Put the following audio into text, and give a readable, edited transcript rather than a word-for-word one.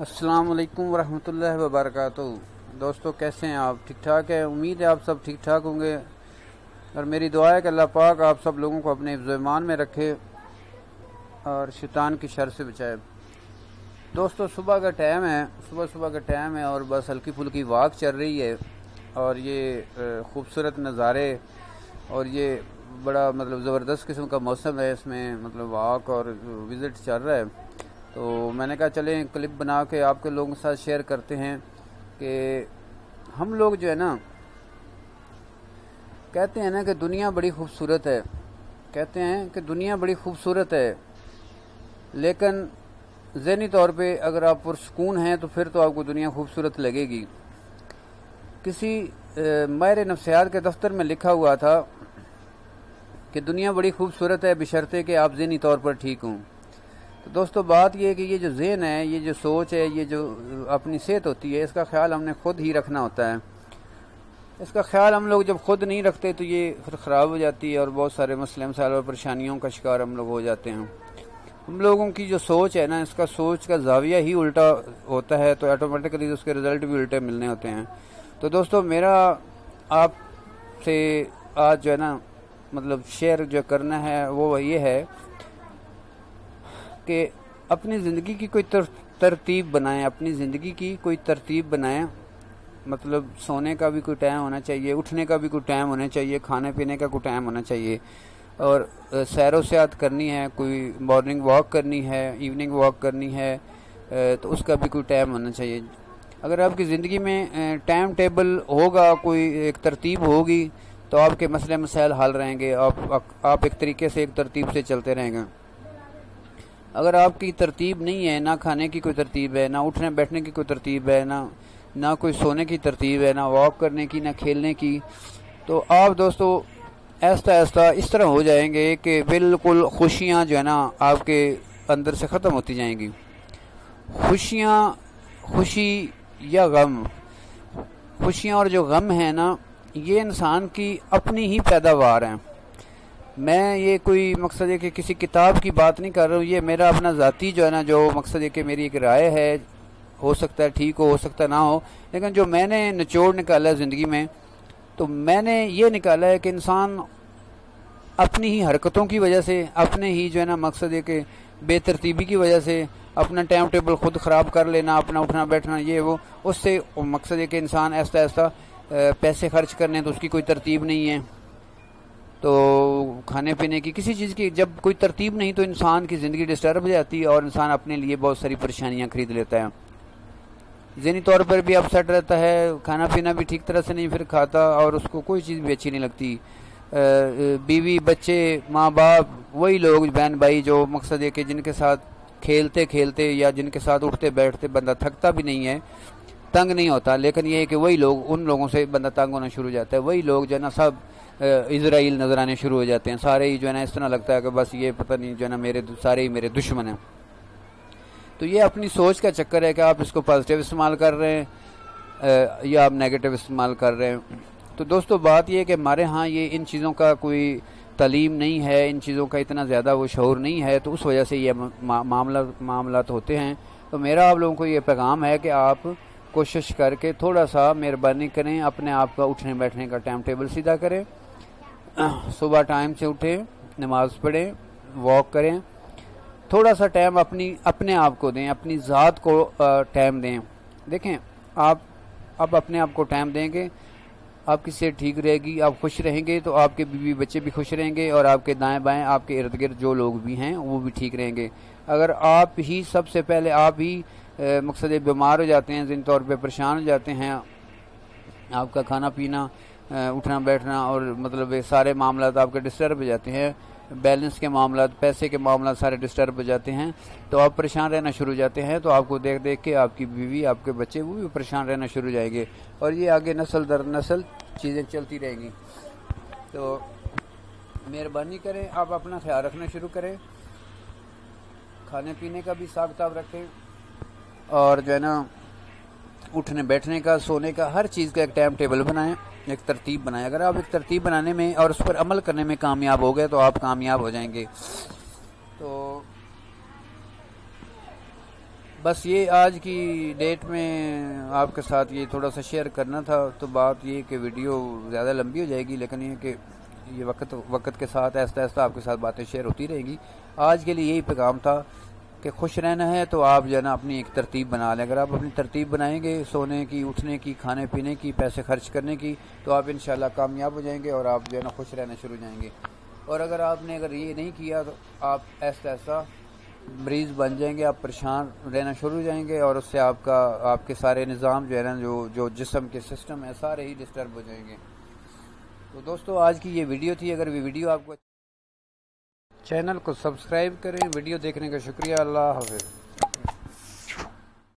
अस्सलाम वालेकुम वरहमतुल्लाहि वबरकातुहू। दोस्तों, कैसे हैं आप? ठीक ठाक है। उम्मीद है आप सब ठीक ठाक होंगे और मेरी दुआ है कि अल्लाह पाक आप सब लोगों को अपने हिफ्ज़-ए-ईमान में रखे और शैतान की शर से बचाए। दोस्तों, सुबह का टाइम है और बस हल्की फुल्की वॉक चल रही है और ये खूबसूरत नज़ारे और ये बड़ा ज़बरदस्त किस्म का मौसम है। इसमें वॉक और विज़िट चल रहा है, तो मैंने कहा चलें क्लिप बना के आपके लोगों के साथ शेयर करते हैं कि हम लोग जो है ना कहते हैं ना कि दुनिया बड़ी खूबसूरत है, लेकिन ज़हनी तौर पे अगर आप पुरसकून हैं तो फिर तो आपको दुनिया खूबसूरत लगेगी। किसी माहिर नफ्सियात के दफ्तर में लिखा हुआ था कि दुनिया बड़ी खूबसूरत है बशर्ते कि आप ज़हनी तौर पर ठीक हों। तो दोस्तों, बात यह है कि ये जो ज़हन है, ये जो सोच है, ये जो अपनी सेहत होती है, इसका ख्याल हमने खुद ही रखना होता है। इसका ख्याल हम लोग जब खुद नहीं रखते तो ये फिर ख़राब हो जाती है और बहुत सारे मसले मसाइल और परेशानियों का शिकार हम लोग हो जाते हैं। हम लोगों की जो सोच है ना, इसका सोच का जाविया ही उल्टा होता है तो ऑटोमेटिकली उसके रिज़ल्ट भी उल्टे मिलने होते हैं। तो दोस्तों, मेरा आपसे आज जो है ना शेयर जो करना है वो ये है कि अपनी ज़िंदगी की कोई तरतीब बनाएं। सोने का भी कोई टाइम होना चाहिए, उठने का भी कोई टाइम होना चाहिए, खाने पीने का कोई टाइम होना चाहिए और सैरो सयात करनी है, कोई मॉर्निंग वॉक करनी है, इवनिंग वॉक करनी है, तो उसका भी कोई टाइम होना चाहिए। अगर आपकी ज़िंदगी में टाइम टेबल होगा, कोई एक तरतीब होगी, तो आपके मसले मसाइल हल रहेंगे। आप एक तरीके से एक तरतीब से चलते रहेंगे। अगर आपकी तरतीब नहीं है, ना खाने की कोई तरतीब है, ना उठने बैठने की कोई तरतीब है, ना कोई सोने की तरतीब है, ना वॉक करने की, ना खेलने की, तो आप दोस्तों ऐसा इस तरह हो जाएंगे कि बिल्कुल खुशियाँ जो है ना आपके अंदर से ख़त्म होती जाएंगी। खुशियाँ और जो गम है ना, ये इंसान की अपनी ही पैदावार हैं। मैं ये कोई मकसद है कि किसी किताब की बात नहीं कर रहा हूँ, ये मेरा अपना ज़ाती जो है ना, जो मकसद है कि मेरी एक राय है, हो सकता है ठीक हो सकता ना हो, लेकिन जो मैंने निचोड़ निकाला है ज़िंदगी में, तो मैंने ये निकाला है कि इंसान अपनी ही हरकतों की वजह से, अपने ही जो है ना मकसद है कि बेतरतीबी की वजह से अपना टाइम टेबल खुद ख़राब कर लेना, अपना उठना बैठना ये वो, उससे मकसद है कि इंसान ऐसा पैसे खर्च करने तो उसकी कोई तरतीब नहीं है, तो खाने पीने की किसी चीज़ की जब कोई तरतीब नहीं तो इंसान की ज़िंदगी डिस्टर्ब हो जाती है और इंसान अपने लिए बहुत सारी परेशानियां खरीद लेता है। ज़हनी तौर पर भी अपसेट रहता है, खाना पीना भी ठीक तरह से नहीं फिर खाता और उसको कोई चीज़ भी अच्छी नहीं लगती। बीवी बच्चे माँ बाप वही लोग बहन भाई जो मकसद है कि जिनके साथ खेलते खेलते या जिनके साथ उठते बैठते बंदा थकता भी नहीं है, तंग नहीं होता, लेकिन ये है कि वही लोग, उन लोगों से बंदा तंग होना शुरू हो जाता है। वही लोग जो है ना सब इजराइल नज़र आने शुरू हो जाते हैं। सारे ही जो है ना इस तरह लगता है कि बस ये पता नहीं जो है ना सारे ही मेरे दुश्मन हैं। तो ये अपनी सोच का चक्कर है कि आप इसको पॉजिटिव इस्तेमाल कर रहे हैं या आप नेगेटिव इस्तेमाल कर रहे हैं। तो दोस्तों, बात ये है कि हमारे यहाँ ये इन चीज़ों का कोई तालीम नहीं है, इन चीज़ों का इतना ज़्यादा वो शऊर नहीं है, तो उस वजह से ये मामला होते हैं। तो मेरा आप लोगों को ये पैगाम है कि आप कोशिश करके थोड़ा सा मेहरबानी करें, अपने आप का उठने बैठने का टाइम टेबल सीधा करें, सुबह टाइम से उठें, नमाज़ पढ़ें, वॉक करें, थोड़ा सा टाइम अपने आप को दें, अपनी ज़ात को टाइम दें। देखें, आप अब अपने आप को टाइम देंगे, आपकी सेहत ठीक रहेगी, आप खुश रहेंगे तो आपके बीवी बच्चे भी खुश रहेंगे और आपके दाएं बाएं आपके इर्द गिर्द जो लोग भी हैं वो भी ठीक रहेंगे। अगर आप ही सबसे पहले आप ही मकसद बीमार हो जाते हैं, ज़हनी तौर पे परेशान हो जाते हैं, आपका खाना पीना उठना बैठना और सारे मामलात आपके डिस्टर्ब हो जाते हैं, बैलेंस के मामलात, पैसे के मामलात सारे डिस्टर्ब हो जाते हैं, तो आप परेशान रहना शुरू हो जाते हैं। तो आपको देख देख के आपकी बीवी आपके बच्चे वो भी परेशान रहना शुरू हो जाएंगे और ये आगे नस्ल दर नस्ल चीज़ें चलती रहेंगी। तो मेहरबानी करें, आप अपना ख्याल रखना शुरू करें, खाने पीने का भी हिसाब किताब रखें और जो है ना उठने बैठने का, सोने का, हर चीज़ का एक टाइम टेबल बनाएं, एक तरतीब बनाएं। अगर आप एक तरतीब बनाने में और उस पर अमल करने में कामयाब हो गए तो आप कामयाब हो जाएंगे। तो बस ये आज की डेट में आपके साथ ये थोड़ा सा शेयर करना था। तो बात ये कि वीडियो ज़्यादा लंबी हो जाएगी, लेकिन ये कि ये वक्त के साथ ऐसा ऐसा आपके साथ बातें शेयर होती रहेंगी। आज के लिए यही पैगाम था कि खुश रहना है तो आप जो है ना अपनी एक तरतीब बना लें। अगर आप अपनी तरतीब बनाएंगे सोने की, उठने की, खाने पीने की, पैसे खर्च करने की, तो आप इंशाल्लाह कामयाब हो जाएंगे और आप जो है ना खुश रहना शुरू हो जाएंगे। और अगर ये नहीं किया तो आप ऐसा ऐसा मरीज़ बन जाएंगे, आप परेशान रहना शुरू हो जाएंगे और उससे आपके सारे निज़ाम जो है ना जो जिस्म के सिस्टम है सारे ही डिस्टर्ब हो जाएंगे। तो दोस्तों आज की ये वीडियो थी। अगर ये वीडियो आपको, चैनल को सब्सक्राइब करें। वीडियो देखने का शुक्रिया। अल्लाह हाफ़िज़।